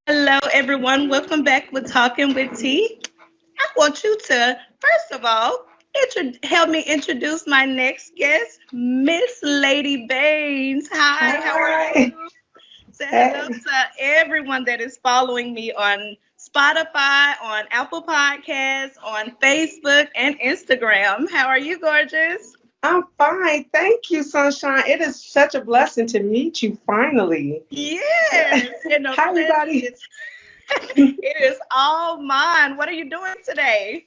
Hello, everyone. Welcome back with Talking with T. I want you to, first of all, help me introduce my next guest, Miss Lady Baines. Hi, how are Hi. you? Say hello Hey. to everyone that is following me on Spotify, on Apple Podcasts, on Facebook, and Instagram. How are you, gorgeous? I'm fine. Thank you, Sunshine. It is such a blessing to meet you finally. Yes, and the Hi, pleasure everybody. is it is all mine. What are you doing today?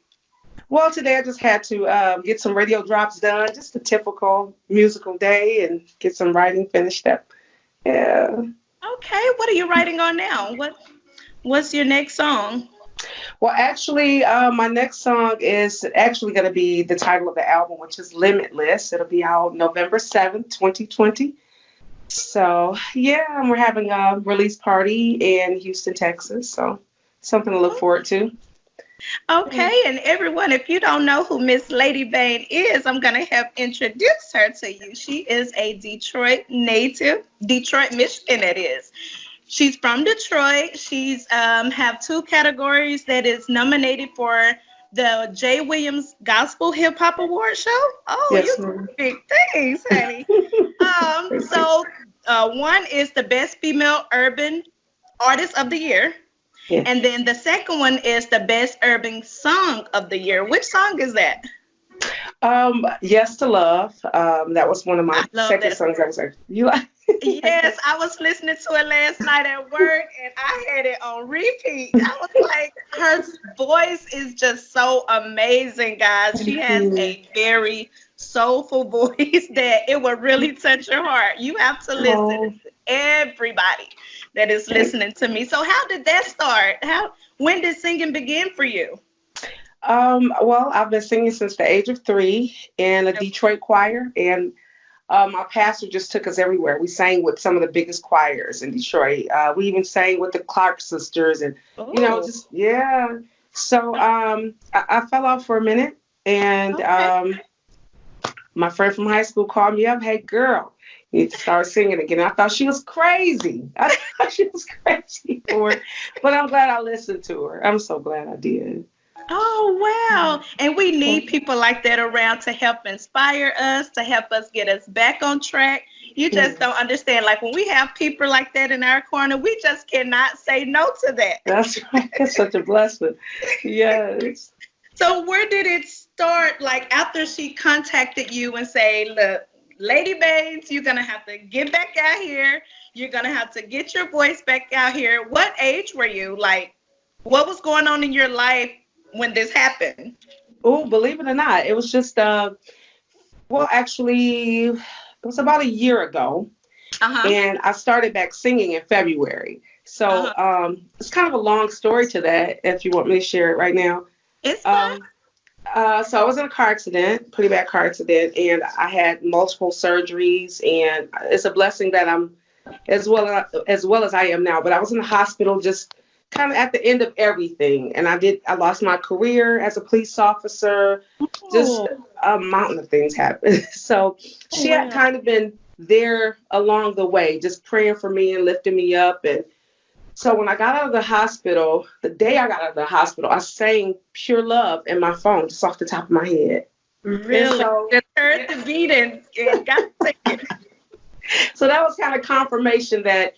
Well, today I just had to get some radio drops done, just a typical musical day, and get some writing finished up. Yeah. Okay, what are you writing on now? What's your next song? Well, actually, my next song is actually going to be the title of the album, which is Limitless. It'll be out November 7th, 2020. So, yeah, we're having a release party in Houston, Texas. So, something to look forward to. Yeah. Okay, and everyone, if you don't know who Miss Lady Bain is, I'm gonna help introduce her to you. She is a Detroit native, Detroit, Michigan. It is. She's from Detroit. She's have two categories that is nominated for the Jay Williams Gospel Hip Hop Award Show. Oh, you Yes, do ma'am. big things, honey. Thank you. So one is the Best Female Urban Artist of the Year. And Yes. then the second one is the Best Urban Song of the Year. Which song is that? Yes to Love. That was one of I my love second that songs. I song. was like, you like, you like Yes, that? I was listening to it last night at work and I had it on repeat. I was like, her voice is just so amazing, guys. She Thank has you. a very soulful voice that it will really touch your heart. You have to listen. Oh, Everybody that is thank listening to me. So how did that start? When did singing begin for you? well, I've been singing since the age of 3 in a Detroit choir, and my pastor just took us everywhere. We sang with some of the biggest choirs in Detroit. We even sang with the Clark sisters, and Oh, just yeah. So I fell off for a minute, and okay. my friend from high school called me up. Hey, girl, you need to start singing again. I thought she was crazy. I thought she was crazy for it, but I'm glad I listened to her. I'm so glad I did. Oh, wow. And we need people like that around to help inspire us, to help us get us back on track. You just don't Yes, understand. Like when we have people like that in our corner, we just cannot say no to that. that's right. That's such a blessing. Yes. So where did it start? Like after she contacted you and say, look, Lady Bates, you're gonna have to get back out here. You're gonna have to get your voice back out here. What age were you? Like, what was going on in your life when this happened? Oh, believe it or not, it was just well, actually, it was about a year ago, Uh-huh. and I started back singing in February. So Uh-huh. it's kind of a long story to that. If you want me to share it right now. It's fine. Um, so I was in a car accident, pretty bad car accident, and I had multiple surgeries. And it's a blessing that I'm as well as I am now. But I was in the hospital just kind of at the end of everything, and I lost my career as a police officer. Just Oh, a mountain of things happened. So oh she had wow. kind of been there along the way, just praying for me and lifting me up. And so when I got out of the hospital, the day I got out of the hospital, I sang Pure Love in my phone just off the top of my head. And Really? so, Just heard yeah, the beat and got to it. so that was kind of confirmation that,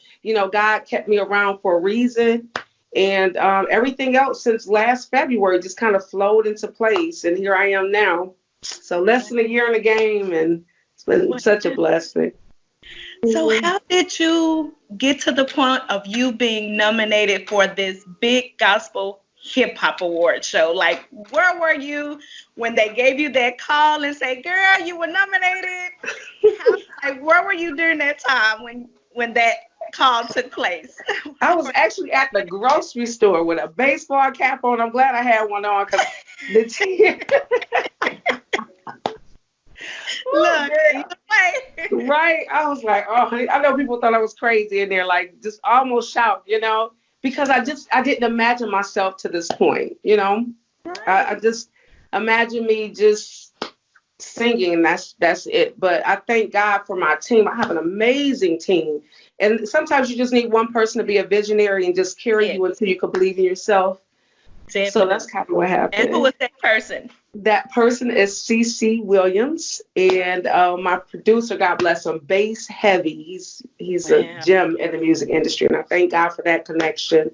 God kept me around for a reason. And everything else since last February just kind of flowed into place. And here I am now. So less than a year in the game, and it's been Wow. such a blessing. So Mhm. how did you get to the point of you being nominated for this big gospel hip hop award show? Like, where were you when they gave you that call and say, "Girl, you were nominated"? How, like, where were you during that time when that call took place? I was actually at the grocery store with a baseball cap on. I'm glad I had one on because the tear. Ooh, Look, either girl. way. Right? I was like, oh, honey, I know people thought I was crazy in there, like just almost shout, because I didn't imagine myself to this point. I Right. just imagine me just singing. That's it. But I thank God for my team. I have an amazing team. And sometimes you just need one person to be a visionary and just carry Yeah, you until you can believe in yourself. So that's definitely. kind of what And who happened. was that person? That person is CC Williams, and my producer, God bless him, bass heavy. He's a Wow. gem in the music industry, and I thank God for that connection.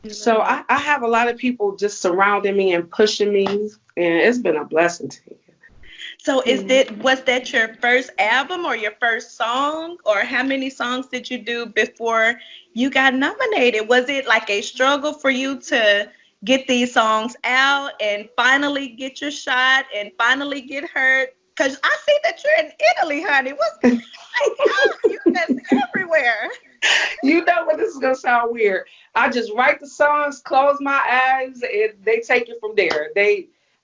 So Love. I have a lot of people just surrounding me and pushing me, and it's been a blessing to me. So was that your first album or your first song, or how many songs did you do before you got nominated? Was it like a struggle for you to get these songs out and finally get your shot and finally get heard? Because I see that you're in Italy, honey. What's like, oh, you just everywhere. You know what? This is gonna sound weird. I just write the songs, close my eyes, and they take it from there.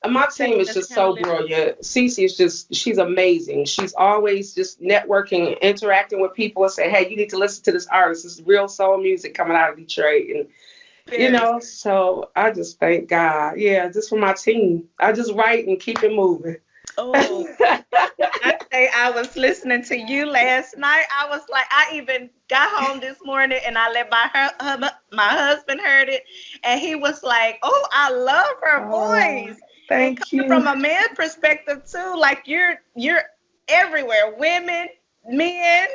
My team is That's just kind of so living. brilliant. Cece is she's amazing. She's always just networking and interacting with people and say, hey, you need to listen to this artist. This is real soul music coming out of Detroit. And, Very. so I just thank God. Yeah, just for my team. I just write and keep it moving. Oh, I say I was listening to you last night. I was like, I even got home this morning and I let my husband heard it, and he was like, "Oh, I love her Oh, voice." And thank coming you. from a man perspective too, like you're everywhere, women, men.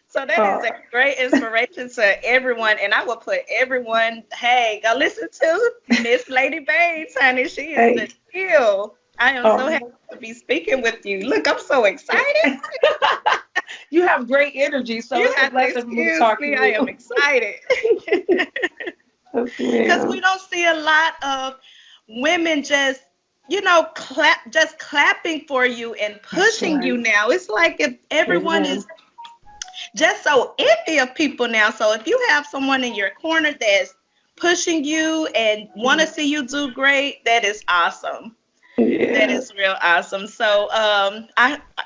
So that is Oh, a great inspiration to everyone, and I will put everyone, hey, go listen to Miss Lady Bain, honey. She is the hey. deal. I am so happy Oh. to be speaking with you. Look, I'm so excited. You have great energy, so You it's a have to blessing for me to excuse talk to me. I am you. excited. Yes, Because we ma'am. don't see a lot of women just, just clapping for you and That's pushing right. you now. It's like if everyone Yeah. is just so envy of people now. So if you have someone in your corner that's pushing you and want to see you do great, that is awesome. That Yeah. is real awesome. So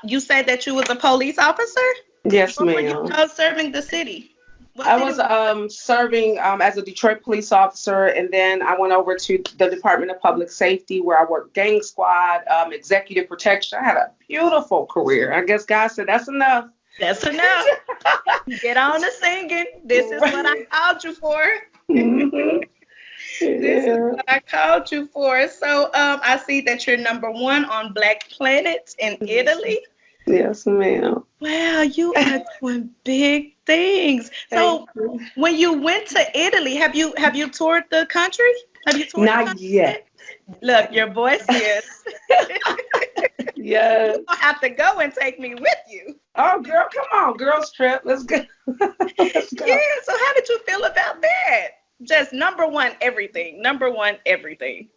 you said that you was a police officer? Yes, Where were you ma'am. serving the city? What I city was were you serving as a Detroit police officer, and then I went over to the Department of Public Safety where I worked gang squad, executive protection. I had a beautiful career. I guess God said that's enough. That's enough. Get on to singing. This is what I called you for. Mhm. This is Yeah. what I called you for. So I see that you're #1 on Black Planet in Yes, Italy. yes, ma'am. Wow, you are doing big things. Thank So you. when you went to Italy, have you toured the country? Have you toured the Not country yet. yet? Look, your voice is. Yes. You're gonna have to go and take me with you. Oh, girl, come on, girls trip. Let's go. Let's go. Yeah, so how did you feel about that? Just #1 everything. #1 everything.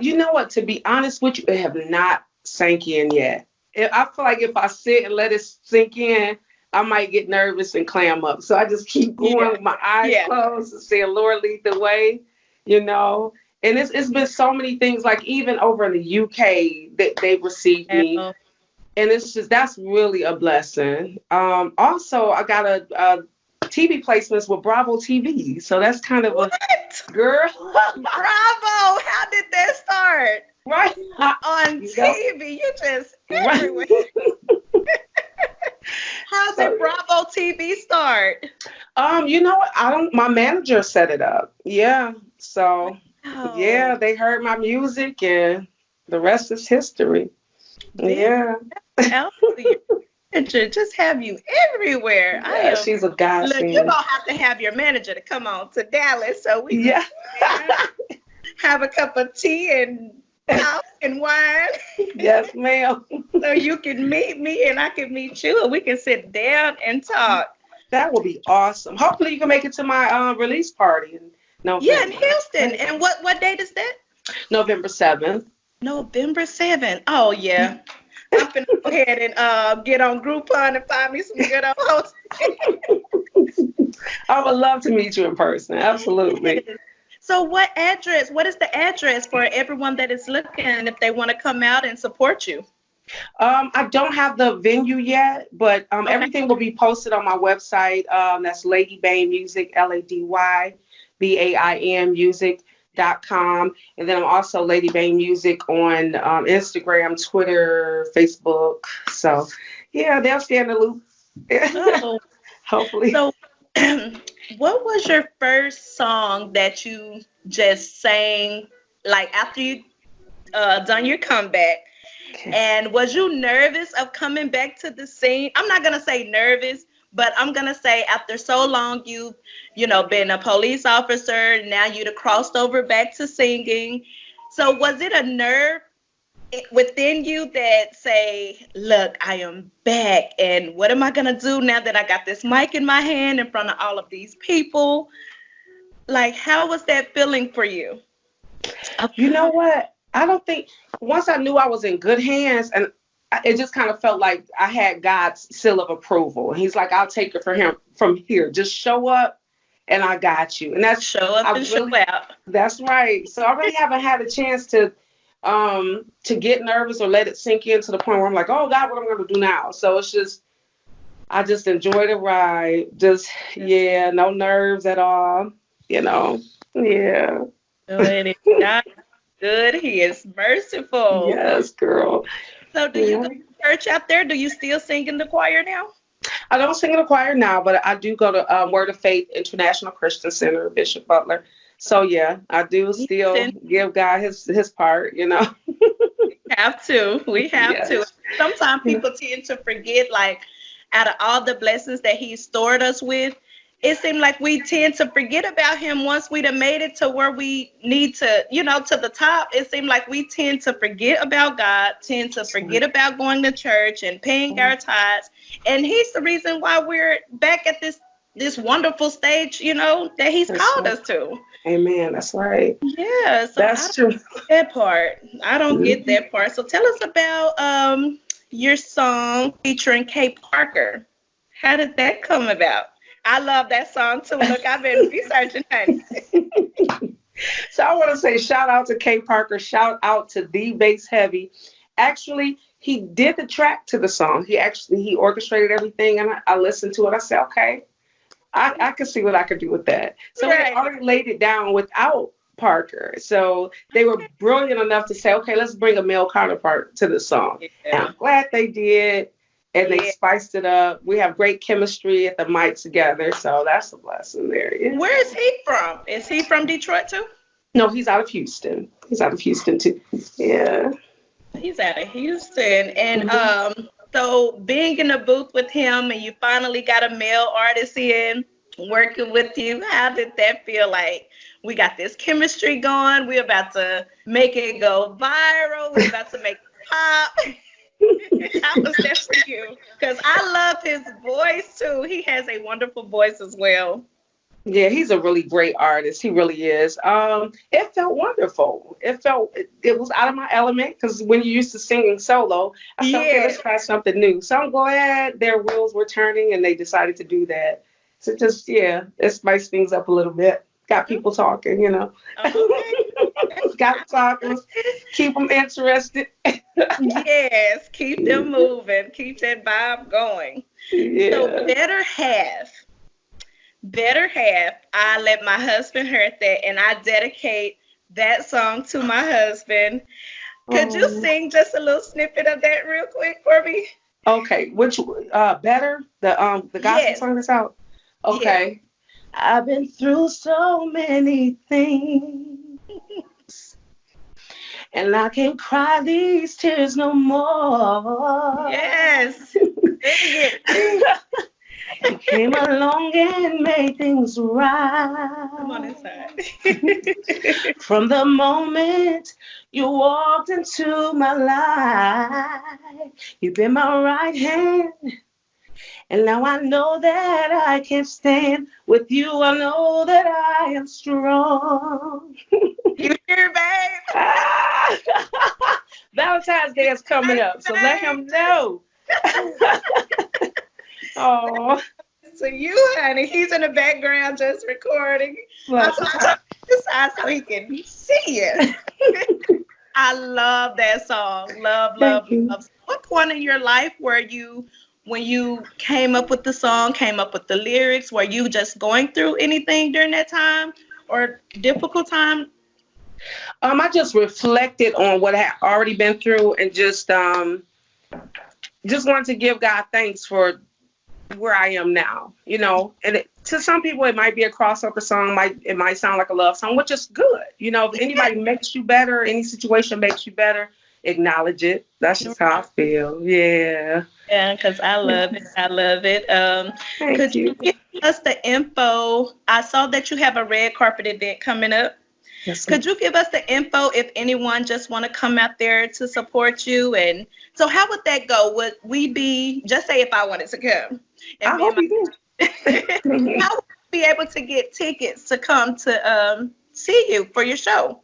You know what? To be honest with you, it have not sank in yet. I feel like if I sit and let it sink in, I might get nervous and clam up. So I just keep going Yeah. with my eyes Yeah. closed and saying, Lord, lead the way, you know. And it's been so many things, like even over in the UK, that they've received me. Oh, And it's just, that's really a blessing. Also, I got a TV placements with Bravo TV. So that's kind of a what? girl, Bravo! How did that start? right? On You know, TV, you just right. everywhere. How So, did Bravo TV start? you know what? I don't. My manager set it up. Yeah. So, Oh, yeah, they heard my music, and the rest is history. big Yeah. out to your manager. Just have you everywhere. I Yeah, am. she's a Look, you're godsend. gonna have to have your manager to come on to Dallas so we can Yeah. sit down, have a cup of tea and talk and wine, Yes, ma'am. so you can meet me and I can meet you and we can sit down and talk. That will be awesome. Hopefully, you can make it to my release party in Yeah, in November. Houston. And what date is that? November 7th. November 7th. Oh yeah. I'm finna go ahead and get on Groupon and find me some good old hotels. I would love to meet you in person. Absolutely. Yes. So what is the address for everyone that is looking if they want to come out and support you? I don't have the venue yet, but Okay. everything will be posted on my website. That's Lady Bain Music, LadyBain Music. And then I'm also Lady Bain Music on Instagram, Twitter, Facebook. So, yeah, they'll stay in the loop. Oh, Hopefully. so what was your first song that you just sang, like after you done your comeback? Okay. And was you nervous of coming back to the scene? I'm not gonna say nervous, but I'm gonna say after so long you been a police officer, now you'd crossed over back to singing. So was it a nerve within you that say, look, I am back, and what am I gonna do now that I got this mic in my hand in front of all of these people? Like, how was that feeling for you? You know what? I don't think once I knew I was in good hands, and it just kind of felt like I had God's seal of approval. And He's like, I'll take it for him from here. Just show up, and I got you. And Show up and show out. that's right. So I really haven't had a chance to get nervous or let it sink in to the point where I'm like, oh God, what am I going to do now? So it's just I just enjoy the ride. Just yeah, no nerves at all. Yeah. Oh, and it's not good. He is merciful. Yes, girl. So do you Yeah. go to church out there? Do you still sing in the choir now? I don't sing in a choir now, but I do go to Word of Faith International Christian Center, Bishop Butler. So yeah, I do still give God his part. We have to. We have to. Yes. Sometimes people tend to forget, like, out of all the blessings that he stored us with, it seemed like we tend to forget about him once we'd have made it to where we need to, to the top. It seemed like we tend to forget about God, tend to forget about going to church and paying our tithes. And he's the reason why we're back at this wonderful stage, that he's That's called right. us to. Amen. That's right. Yeah, so That's true. that part. I don't get that part. So tell us about your song featuring Kay Parker. How did that come about? I love that song too. Look, I've been researching honey. So I want to say shout out to Kay Parker, shout out to The Bass Heavy. Actually, he did the track to the song. He orchestrated everything, and I listened to it. I said, okay, I can see what I could do with that. So Right. they already laid it down without Parker. So they were brilliant enough to say, okay, let's bring a male counterpart to the song. And Yeah. I'm glad they did. And they Yeah. spiced it up. We have great chemistry at the mic together. So that's a blessing there. Yeah. Where is he from? Is he from Detroit too? No, he's out of Houston. He's out of Houston too. Yeah. He's out of Houston. And so being in the booth with him and you finally got a male artist in working with you, how did that feel? Like, we got this chemistry going, we're about to make it go viral, we're about to make it pop. How was that for you? Because I love his voice too. He has a wonderful voice as well. Yeah, he's a really great artist. He really is. It felt wonderful. It was out of my element because when you're used to singing solo, I said, okay, let's try something new. So I'm glad their wheels were turning and they decided to do that. So just, yeah, it spiced things up a little bit. Got people talking. Okay. Got talking. Keep them interested. Yes, keep them moving. Keep that vibe going. Yeah. So better half, I let my husband hear that, and I dedicate that song to my husband. Could you sing just a little snippet of that real quick for me? Okay, which better the gospel song that's out? Okay. Yes. I've been through so many things, and I can't cry these tears no more. Yes. Sing it. You came along and made things right. Come on inside. From the moment you walked into my life, you've been my right hand. And now I know that I can stand with you. I know that I am strong. You hear, babe? Valentine's Day is coming up, so let him know. Oh, So you, honey, he's in the background just recording. well, This side so he can see you. I love that song. Love, love, Thank you. love. What point in your life were you when you came up with the song, came up with the lyrics? Were you just going through anything during that time or difficult time I just reflected on what I had already been through and just wanted to give God thanks for where I am now, and to some people it might be a crossover song, it might sound like a love song, which is good. If anybody makes you better, any situation makes you better, acknowledge it. That's just how I feel. Yeah. Yeah, because I love it. I love it. Thank Could you you. give us the info? I saw that you have a red carpet event coming up. Yes, ma'am. Could you give us the info if anyone just want to come out there to support you? And so how would that go? Would we be, just say if I wanted to come and I me and hope my, you do. how would we be able to get tickets to come to see you for your show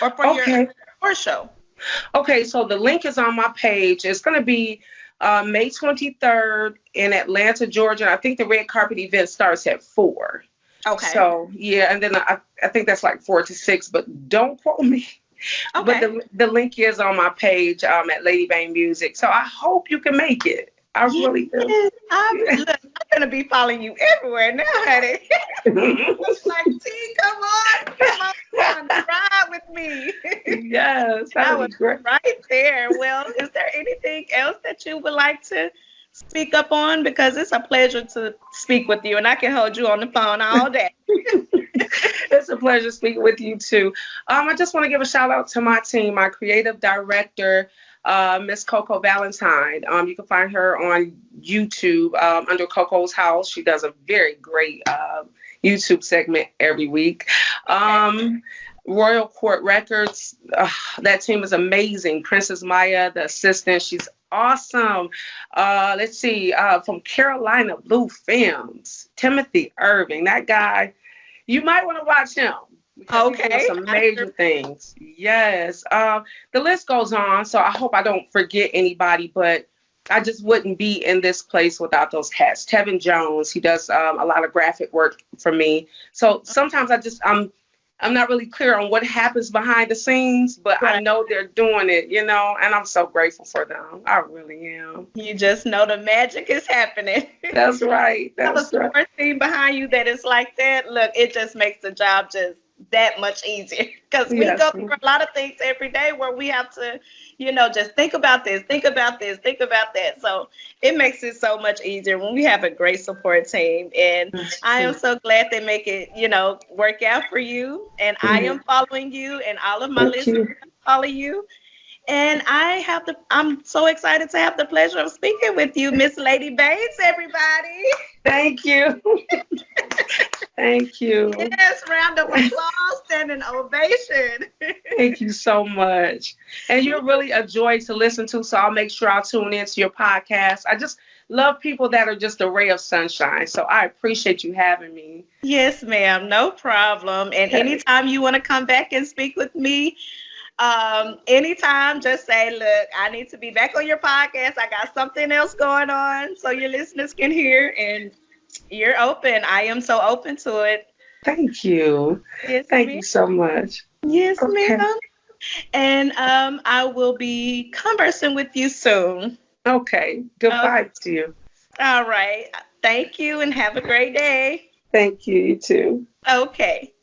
or for your Okay. show? Okay, so the link is on my page. It's going to be May 23rd in Atlanta, Georgia. I think the red carpet event starts at 4. Okay. So, yeah, and then I think that's like 4 to 6, but don't quote me. But Okay. the link is on my page at Lady Bain Music. So I hope you can make it. I really do. Yes, Yeah. look, I'm gonna be following you everywhere now, honey. Like, T, come on, ride with me. Yes, And that I would was be great. right there. Well, is there anything else that you would like to speak up on? Because it's a pleasure to speak with you, and I can hold you on the phone all day. It's a pleasure speaking with you too. I just want to give a shout out to my team, my creative director, Miss Coco Valentine. You can find her on YouTube under Coco's House. She does a very great YouTube segment every week. Royal Court Records, that team is amazing. Princess Maya, the assistant, she's awesome. Let's see, from Carolina Blue Films, Timothy Irving, that guy. You might want to watch him because he's doing Okay. some major things. Yes. The list goes on, so I hope I don't forget anybody, but I just wouldn't be in this place without those cats. Tevin Jones, he does a lot of graphic work for me. So sometimes I'm not really clear on what happens behind the scenes, but I Right. know they're doing it, and I'm so grateful for them. I really am. You just know the magic is happening. That's right. Have a That's right. support team behind you that is like that. Look, it just makes the job just that much easier because we Yes. go through a lot of things every day where we have to, just think about this, think about this, think about that. So it makes it so much easier when we have a great support team. And I am so glad they make it, work out for you. And I am following you, and all of my Thank listeners you. follow you. And I'm so excited to have the pleasure of speaking with you, Miss Lady Bates, everybody. Thank you. Thank you. Yes, round of applause, standing ovation. Thank you so much. And you're really a joy to listen to, so I'll make sure I'll tune into your podcast. I just love people that are just a ray of sunshine. So I appreciate you having me. Yes, ma'am, no problem. And anytime you want to come back and speak with me, anytime, just say, look, I need to be back on your podcast. I got something else going on so your listeners can hear, and you're open. I am so open to it. Thank you. Yes, Thank ma'am. you so much. Yes, Okay. ma'am. And I will be conversing with you soon. Okay. Goodbye to you. All right. Thank you and have a great day. Thank you. You too. Okay.